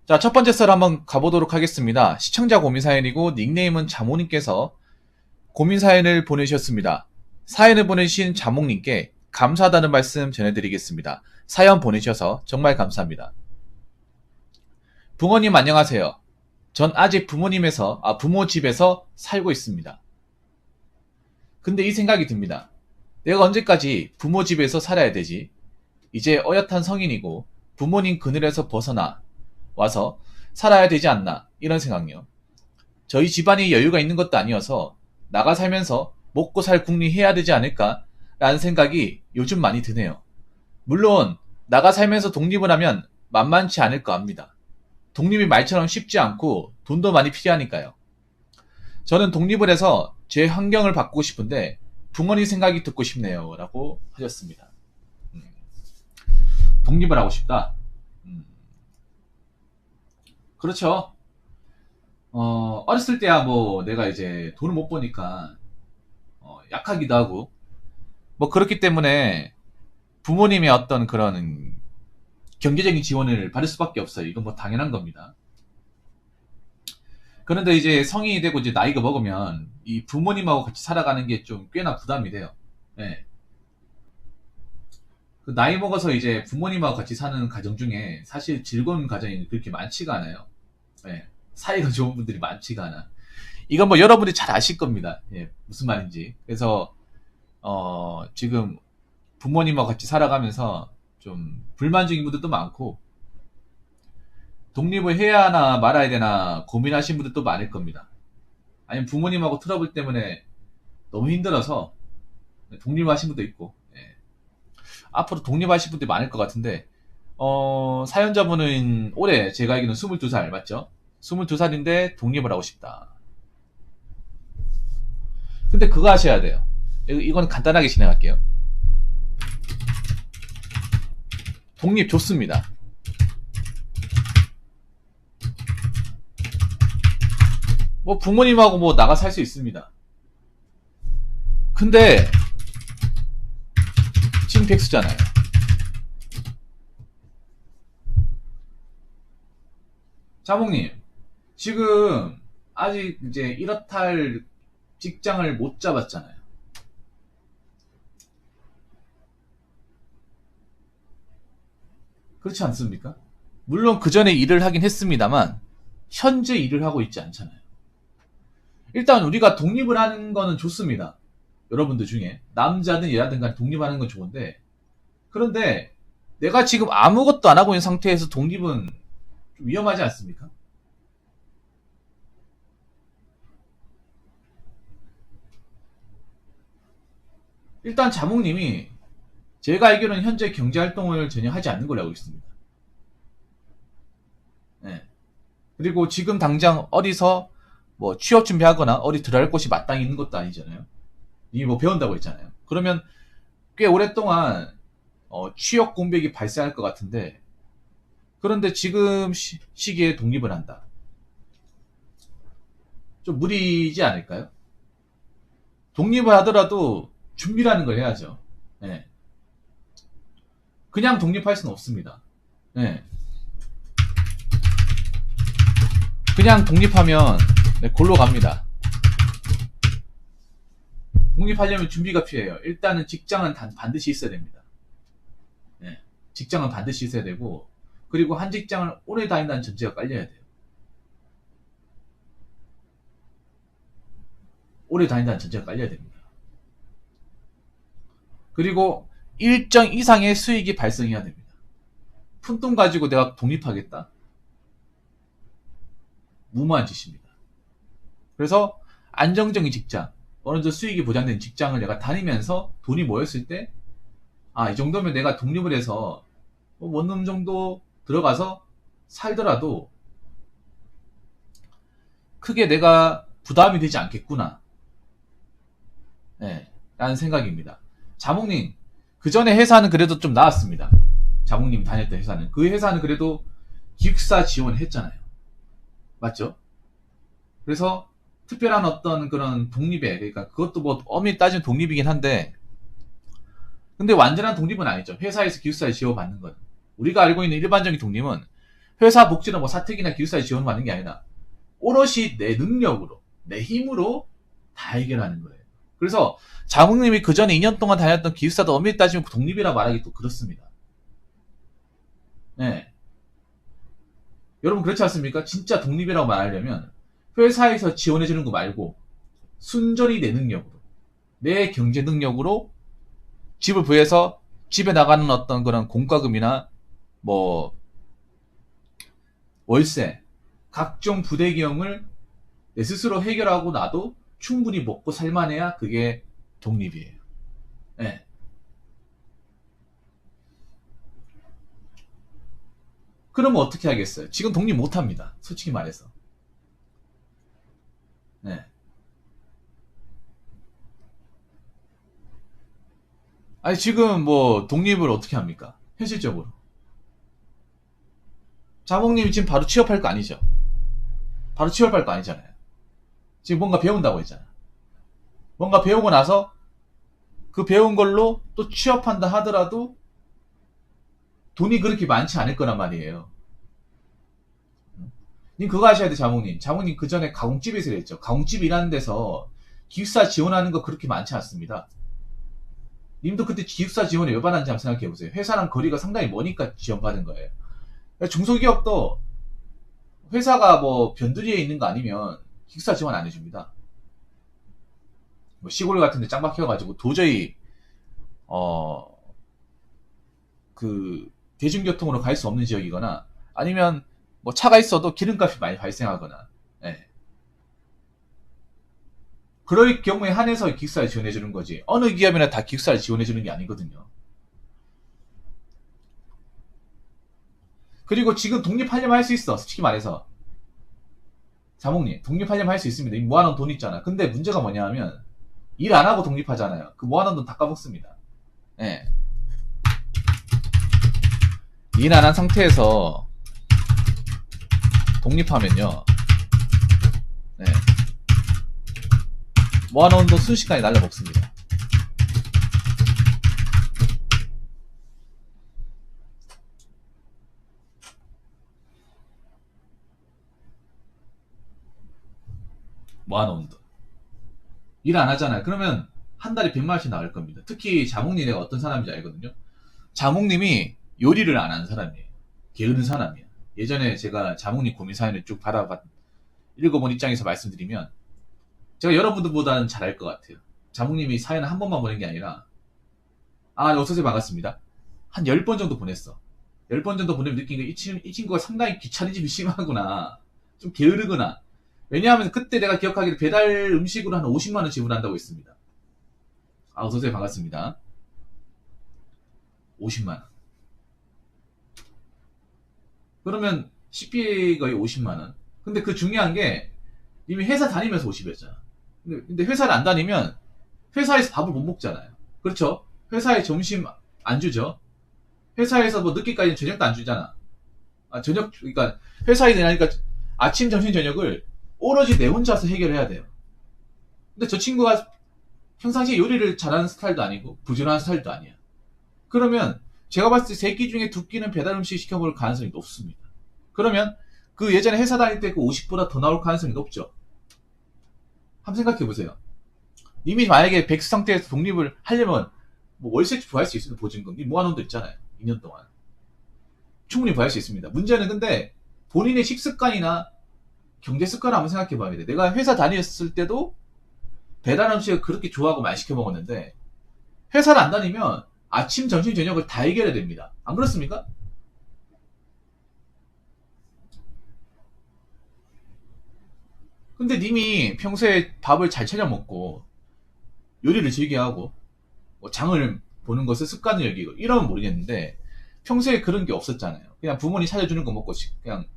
자, 첫 번째 썰 한번 가보도록 하겠습니다. 시청자 고민 사연이고 닉네임은 자몽님께서 고민 사연을 보내주셨습니다. 사연을 보내주신 자몽님께 감사하다는 말씀 전해드리겠습니다. 사연 보내주셔서 정말 감사합니다. 부모님 안녕하세요. 전 아직 부모 집에서 살고 있습니다. 근데 이 생각이 듭니다. 내가 언제까지 부모 집에서 살아야 되지? 이제 어엿한 성인이고 부모님 그늘에서 벗어나 와서 살아야 되지 않나, 이런 생각이요. 저희 집안이 여유가 있는 것도 아니어서 나가 살면서 먹고 살 궁리해야 되지 않을까 라는 생각이 요즘 많이 드네요. 물론 나가 살면서 독립을 하면 만만치 않을 거 압니다. 독립이 말처럼 쉽지 않고 돈도 많이 필요하니까요. 저는 독립을 해서 제 환경을 바꾸고 싶은데 부모님 생각이 듣고 싶네요 라고 하셨습니다. 독립을 하고 싶다. 그렇죠. 어렸을 때야 뭐 내가 이제 돈을 못 버니까 약하기도 하고 뭐 그렇기 때문에 부모님의 어떤 그런 경제적인 지원을 받을 수밖에 없어요. 이건 뭐 당연한 겁니다. 그런데 이제 성인이 되고 이제 나이가 먹으면 이 부모님하고 같이 살아가는 게 좀 꽤나 부담이 돼요. 네. 그 나이 먹어서 이제 부모님하고 같이 사는 가정 중에 사실 즐거운 가정이 그렇게 많지가 않아요. 네. 사이가 좋은 분들이 많지가 않아. 이건 뭐 여러분이 잘 아실 겁니다. 예, 무슨 말인지. 그래서 지금 부모님하고 같이 살아가면서 좀 불만적인 분들도 많고 독립을 해야 하나 말아야 되나 고민하신 분들도 많을 겁니다. 아니면 부모님하고 트러블 때문에 너무 힘들어서 독립하신 분도 있고, 예. 앞으로 독립하실 분들이 많을 것 같은데 사연자분은 올해 제가 알기로는 22살 맞죠? 22살인데 독립을 하고 싶다. 근데 그거 하셔야 돼요. 이건 간단하게 진행할게요. 독립 좋습니다. 뭐 부모님하고 뭐 나가 살 수 있습니다. 근데 지금 백수잖아요. 자몽님, 지금 아직 이제 이렇탈 직장을 못 잡았잖아요. 그렇지 않습니까? 물론 그 전에 일을 하긴 했습니다만 현재 일을 하고 있지 않잖아요. 일단 우리가 독립을 하는 거는 좋습니다. 여러분들 중에 남자든 여자든 간에 독립하는 건 좋은데, 그런데 내가 지금 아무것도 안 하고 있는 상태에서 독립은 좀 위험하지 않습니까? 일단 자몽님이 제가 알기로는 현재 경제활동을 전혀 하지 않는 걸로 알고 있습니다. 네. 그리고 지금 당장 어디서 뭐 취업 준비하거나 어디 들어갈 곳이 마땅히 있는 것도 아니잖아요. 이미 뭐 배운다고 했잖아요. 그러면 꽤 오랫동안 취업 공백이 발생할 것 같은데, 그런데 지금 시기에 독립을 한다. 좀 무리지 않을까요? 독립을 하더라도 준비라는 걸 해야죠. 네. 그냥 독립할 수는 없습니다. 네. 그냥 독립하면 골로 갑니다. 독립하려면 준비가 필요해요. 일단은 직장은 반드시 있어야 됩니다. 네. 직장은 반드시 있어야 되고, 그리고 한 직장을 오래 다닌다는 전제가 깔려야 돼요. 오래 다닌다는 전제가 깔려야 됩니다. 그리고 일정 이상의 수익이 발생해야 됩니다. 푼돈 가지고 내가 독립하겠다? 무모한 짓입니다. 그래서 안정적인 직장, 어느 정도 수익이 보장된 직장을 내가 다니면서 돈이 모였을 때, 이 정도면 내가 독립을 해서 원룸 정도 들어가서 살더라도 크게 내가 부담이 되지 않겠구나. 네, 라는 생각입니다. 자몽님, 그 전에 회사는 그래도 좀 나았습니다. 자몽님 다녔던 회사는. 그 회사는 그래도 기숙사 지원을 했잖아요. 맞죠? 그래서 특별한 어떤 그런 독립에, 그러니까 그것도 뭐 엄밀히 따지면 독립이긴 한데, 근데 완전한 독립은 아니죠. 회사에서 기숙사에 지원받는 건. 우리가 알고 있는 일반적인 독립은 회사 복지나 뭐 사택이나 기숙사에 지원받는 게 아니라 오롯이 내 능력으로, 내 힘으로 다 해결하는 거예요. 그래서 자몽님이 그 전에 2년 동안 다녔던 기숙사도 엄밀히 따지면 독립이라 말하기 또 그렇습니다. 네. 여러분 그렇지 않습니까? 진짜 독립이라고 말하려면 회사에서 지원해주는 거 말고 순전히 내 능력으로, 내 경제 능력으로 집을 구해서 집에 나가는 어떤 그런 공과금이나 뭐 월세, 각종 부대기용을 내 스스로 해결하고 나도 충분히 먹고 살만해야 그게 독립이에요. 네. 그러면 어떻게 하겠어요? 지금 독립 못합니다. 솔직히 말해서. 네. 아니 지금 뭐 독립을 어떻게 합니까? 현실적으로. 자몽님이 지금 바로 취업할 거 아니죠? 바로 취업할 거 아니잖아요. 지금 뭔가 배운다고 했잖아. 뭔가 배우고 나서 그 배운 걸로 또 취업한다 하더라도 돈이 그렇게 많지 않을 거란 말이에요. 님 그거 아셔야 돼, 자몽님. 자몽님 그 전에 가공집에서 일했죠. 가공집 일하는 데서 기숙사 지원하는 거 그렇게 많지 않습니다. 님도 그때 기숙사 지원에 왜 받았는지 한번 생각해 보세요. 회사랑 거리가 상당히 머니까 지원받은 거예요. 중소기업도 회사가 뭐 변두리에 있는 거 아니면 기숙사 지원 안 해줍니다. 뭐 시골 같은데 짱 박혀가지고 도저히 그 대중교통으로 갈 수 없는 지역이거나 아니면 뭐 차가 있어도 기름값이 많이 발생하거나, 예. 그럴 경우에 한해서 기숙사를 지원해주는 거지 어느 기업이나 다 기숙사를 지원해주는 게 아니거든요. 그리고 지금 독립하려면 할 수 있어. 솔직히 말해서 자몽님 독립하려면 할 수 있습니다. 이 모아놓은 돈 있잖아. 근데 문제가 뭐냐면 일 안 하고 독립하잖아요. 그 모아놓은 돈 다 까먹습니다. 예. 일 안 한 상태에서 독립하면요, 네. 모아놓은 돈 순식간에 날려먹습니다. 모아놓은 돈. 일 안 하잖아요. 그러면 한 달에 100만원씩 나올 겁니다. 특히 자몽님 내가 어떤 사람인지 알거든요. 자몽님이 요리를 안 하는 사람이에요. 게으른 사람이에요. 예전에 제가 자몽님 고민 사연을 쭉 읽어본 입장에서 말씀드리면 제가 여러분들보다는 잘 알 것 같아요. 자몽님이 사연을 한 번만 보낸 게 아니라 어서오세요 반갑습니다. 한 10번 정도 보냈어. 10번 정도 보내면 느낀 게 이 친구가 상당히 귀차니즘이 심하구나. 좀 게으르구나. 왜냐하면 그때 내가 기억하기로 배달 음식으로 한 50만원 지불한다고 했습니다. 어서오세요 반갑습니다. 50만원. 그러면 식비 거의 50만원. 근데 그 중요한 게 이미 회사 다니면서 50이었잖아. 근데 회사를 안 다니면 회사에서 밥을 못 먹잖아요. 그렇죠? 회사에 점심 안 주죠. 회사에서 뭐 늦게까지 저녁도 안 주잖아. 저녁, 그러니까 회사에 내니까 아침, 점심, 저녁을 오로지 내 혼자서 해결해야 돼요. 근데 저 친구가 평상시에 요리를 잘하는 스타일도 아니고 부지런한 스타일도 아니야. 그러면 제가 봤을 때 3끼 중에 2끼는 배달 음식 시켜볼 가능성이 높습니다. 그러면 그 예전에 회사 다닐 때 그 50보다 더 나올 가능성이 높죠. 한번 생각해 보세요. 님이 만약에 백수 상태에서 독립을 하려면 뭐 월세 구할 수 있습니다. 보증금. 님 모아놓은 돈 있잖아요. 2년 동안. 충분히 구할 수 있습니다. 문제는 근데 본인의 식습관이나 경제 습관을 한번 생각해 봐야 돼. 내가 회사 다녔을 때도 배달 음식을 그렇게 좋아하고 많이 시켜 먹었는데 회사를 안 다니면 아침, 점심, 저녁을 다 해결해야 됩니다. 안 그렇습니까? 근데 님이 평소에 밥을 잘 차려 먹고 요리를 즐겨하고 뭐 장을 보는 것을 습관을 여기고 이러면 모르겠는데 평소에 그런 게 없었잖아요. 그냥 부모님 차려주는 거 먹고 그냥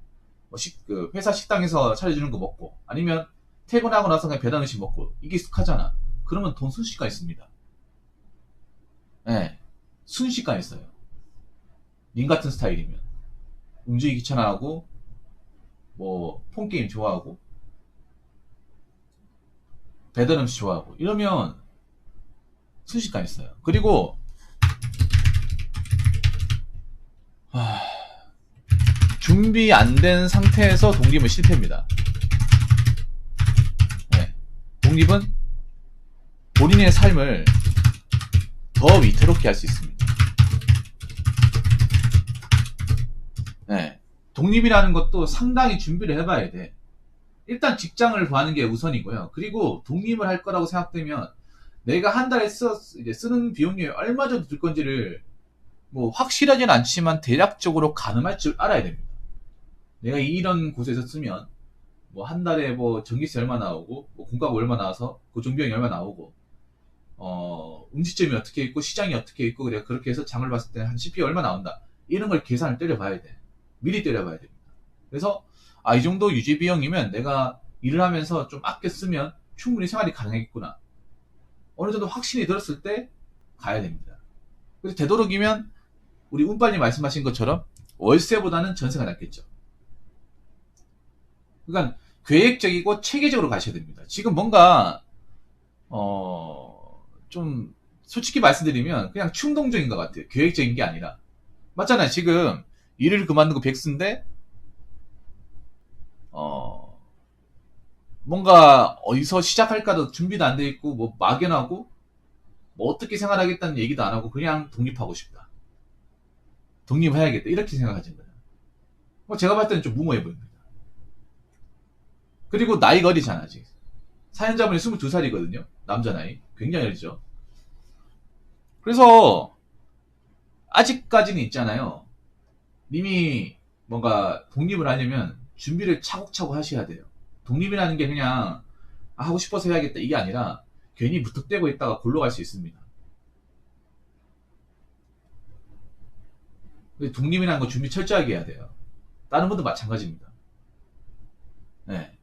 뭐 그 회사 식당에서 차려주는 거 먹고 아니면 퇴근하고 나서 그냥 배달 음식 먹고 이게 익숙하잖아. 그러면 돈 순식간 있습니다. 네, 순식간 있어요. 님 같은 스타일이면 움직이기 귀찮아하고 뭐 폰게임 좋아하고 배달 음식 좋아하고 이러면 순식간 있어요. 그리고 준비 안 된 상태에서 독립은 실패입니다. 네. 독립은 본인의 삶을 더 위태롭게 할 수 있습니다. 네. 독립이라는 것도 상당히 준비를 해봐야 돼. 일단 직장을 구하는 게 우선이고요. 그리고 독립을 할 거라고 생각되면 내가 한 달에 이제 쓰는 비용이 얼마 정도 들 건지를 뭐 확실하진 않지만 대략적으로 가늠할 줄 알아야 됩니다. 내가 이런 곳에서 쓰면 뭐 한 달에 뭐 전기세 얼마 나오고 뭐 공과금 얼마 나와서 고정비용이 얼마 나오고 음식점이 어떻게 있고 시장이 어떻게 있고 내가 그렇게 해서 장을 봤을 때 한 CPI 얼마 나온다. 이런 걸 계산을 때려봐야 돼. 미리 때려봐야 됩니다. 그래서 이 정도 유지 비용이면 내가 일을 하면서 좀 아껴 쓰면 충분히 생활이 가능하겠구나. 어느 정도 확신이 들었을 때 가야 됩니다. 그래서 되도록이면 우리 운빨님 말씀하신 것처럼 월세보다는 전세가 낫겠죠. 그러니까 계획적이고 체계적으로 가셔야 됩니다. 지금 뭔가 좀 솔직히 말씀드리면 그냥 충동적인 것 같아요. 계획적인 게 아니라. 맞잖아요. 지금 일을 그만두고 백수인데 뭔가 어디서 시작할까도 준비도 안 돼 있고 뭐 막연하고 뭐 어떻게 생활하겠다는 얘기도 안 하고 그냥 독립하고 싶다. 독립해야겠다. 이렇게 생각하시는 거예요. 뭐 제가 봤을 때는 좀 무모해 보입니다. 그리고 나이가 어리잖아 아직. 사연자분이 22살이거든요. 남자 나이. 굉장히 어리죠. 그래서 아직까지는 있잖아요. 님이 뭔가 독립을 하려면 준비를 차곡차곡 하셔야 돼요. 독립이라는 게 그냥 하고 싶어서 해야겠다 이게 아니라 괜히 무턱대고 있다가 골로 갈 수 있습니다. 독립이라는 거 준비 철저하게 해야 돼요. 다른 분도 마찬가지입니다. 네.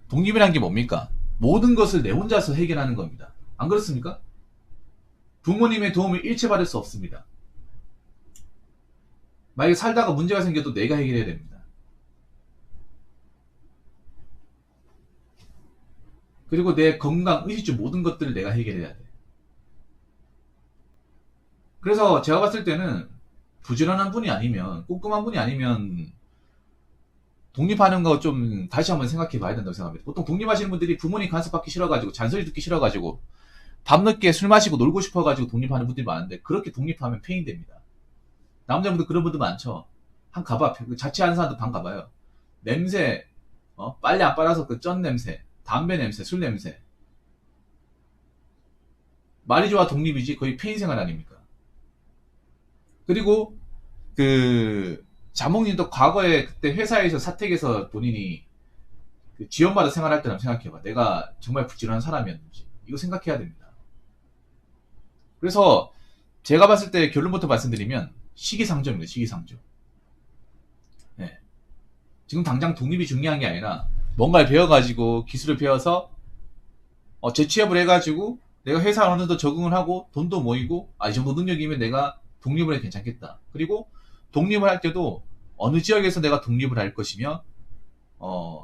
독립이라는 게 뭡니까? 모든 것을 내 혼자서 해결하는 겁니다. 안 그렇습니까? 부모님의 도움을 일체 받을 수 없습니다. 만약에 살다가 문제가 생겨도 내가 해결해야 됩니다. 그리고 내 건강, 의식주 모든 것들을 내가 해결해야 돼. 그래서 제가 봤을 때는 부지런한 분이 아니면, 꼼꼼한 분이 아니면 독립하는 거 좀 다시 한번 생각해 봐야 된다고 생각합니다. 보통 독립하시는 분들이 부모님 간섭받기 싫어가지고, 잔소리 듣기 싫어가지고, 밤늦게 술 마시고 놀고 싶어가지고 독립하는 분들이 많은데, 그렇게 독립하면 페인됩니다. 남자분들 그런 분들 많죠. 한 가봐. 자취하는 사람도 방 가봐요. 냄새, 빨래 안 빨아서 그 쩐 냄새, 담배 냄새, 술 냄새. 말이 좋아 독립이지 거의 페인 생활 아닙니까? 그리고 자몽님도 과거에 그때 회사에서 사택에서 본인이 지원받아 생활할 때를 생각해봐. 내가 정말 부지런한 사람이었는지. 이거 생각해야 됩니다. 그래서 제가 봤을 때 결론부터 말씀드리면 시기상조입니다. 시기상조. 네. 지금 당장 독립이 중요한 게 아니라 뭔가를 배워가지고 기술을 배워서 재취업을 해가지고 내가 회사 어느 정도 적응을 하고 돈도 모이고 이 정도 능력이면 내가 독립을 해도 괜찮겠다. 그리고 독립을 할 때도 어느 지역에서 내가 독립을 할 것이며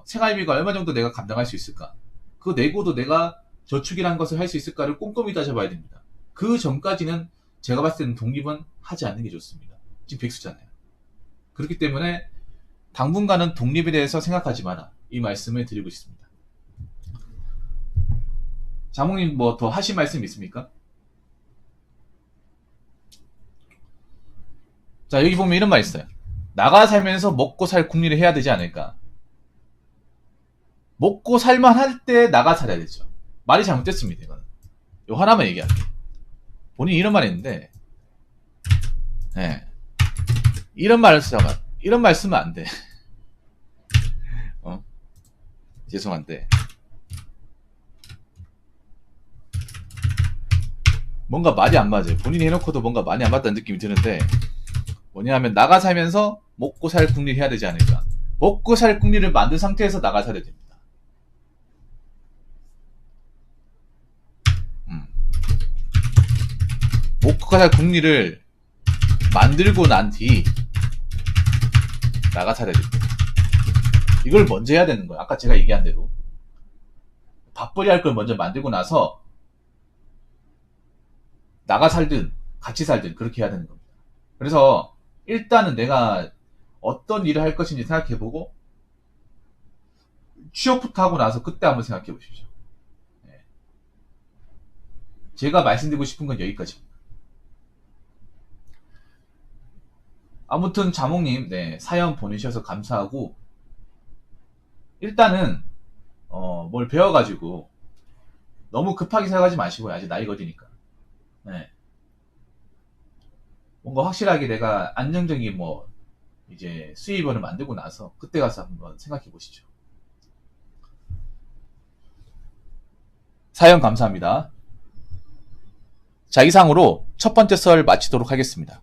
생활비가 얼마 정도 내가 감당할 수 있을까. 그거 내고도 내가 저축이라는 것을 할 수 있을까를 꼼꼼히 따져봐야 됩니다. 그 전까지는 제가 봤을 때는 독립은 하지 않는 게 좋습니다. 지금 백수잖아요. 그렇기 때문에 당분간은 독립에 대해서 생각하지 마라. 이 말씀을 드리고 싶습니다. 자몽님 뭐 더 하실 말씀 있습니까? 자, 여기 보면 이런 말 있어요. 나가 살면서 먹고 살 궁리를 해야 되지 않을까. 먹고 살만 할 때 나가 살아야 되죠. 말이 잘못됐습니다. 이거는. 요 하나만 얘기할게요. 본인이 이런 말 했는데 네. 이런 말 쓰면 안 돼. 죄송한데 뭔가 말이 안 맞아요. 본인이 해놓고도 뭔가 많이 안 맞다는 느낌이 드는데 뭐냐 하면 나가 살면서 먹고 살 궁리를 해야 되지 않을까. 먹고 살 궁리를 만든 상태에서 나가 살아야 됩니다. 먹고 살 궁리를 만들고 난 뒤 나가 살아야 됩니다. 이걸 먼저 해야 되는 거예요. 아까 제가 얘기한 대로 밥벌이 할 걸 먼저 만들고 나서 나가 살든 같이 살든 그렇게 해야 되는 겁니다. 그래서 일단은 내가 어떤 일을 할 것인지 생각해보고 취업부터 하고 나서 그때 한번 생각해 보십시오. 네. 제가 말씀드리고 싶은 건 여기까지입니다. 아무튼 자몽님, 네, 사연 보내주셔서 감사하고 일단은 뭘 배워가지고 너무 급하게 생각하지 마시고요. 아직 나이가 어리니까. 네. 뭔가 확실하게 내가 안정적인 뭐 이제 수입원을 만들고 나서 그때 가서 한번 생각해 보시죠. 사연 감사합니다. 자, 이상으로 첫 번째 썰 마치도록 하겠습니다.